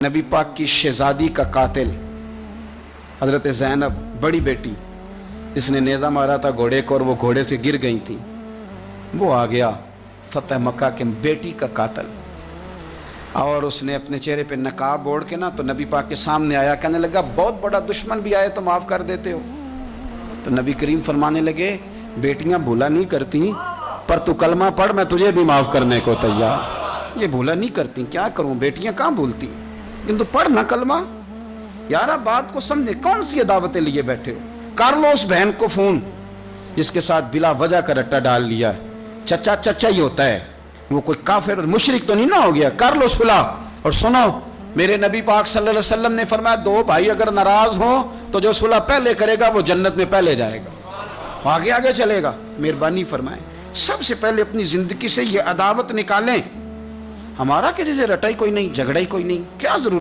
नबी पाक की शहजादी का कातिल हजरत ज़ैनब बड़ी बेटी, इसने नेज़ा मारा था घोड़े को और वो घोड़े से गिर गई थी। वो आ गया फतेह मक्का के बेटी का कातिल, और उसने अपने चेहरे पे नकाब ओढ़ के ना तो नबी पाक के सामने आया, कहने लगा बहुत बड़ा दुश्मन भी आए तो माफ़ कर देते हो। तो नबी करीम फरमाने लगे बेटियां भूला नहीं करती, पर तू कलमा पढ़, मैं तुझे भी माफ़ करने को तैयार। ये भूला नहीं करती, क्या करूं, बेटियां कहाँ भूलती, किंतु पढ़ ना कलमा। यार आप बात को समझे, कौन सी दावतें लिए बैठे हो। कार्लोस बहन को फोन, जिसके साथ बिला वजह का रट्टा डाल लिया, चचा चचा ही होता है, वो कोई काफिर और मुशरिक तो नहीं ना हो गया। कार्लोस बुला और सुनो, मेरे नबी पाक सल्लल्लाहु अलैहि वसल्लम ने फरमाया दो भाई अगर नाराज हो तो जो सुलह पहले करेगा वो जन्नत में पहले जाएगा, आगे आगे चलेगा। मेहरबानी फरमाए सबसे पहले अपनी जिंदगी से ये अदावत निकालें। हमारा कि जैसे रटाई कोई नहीं, झगड़ा ही कोई नहीं, क्या जरूरत।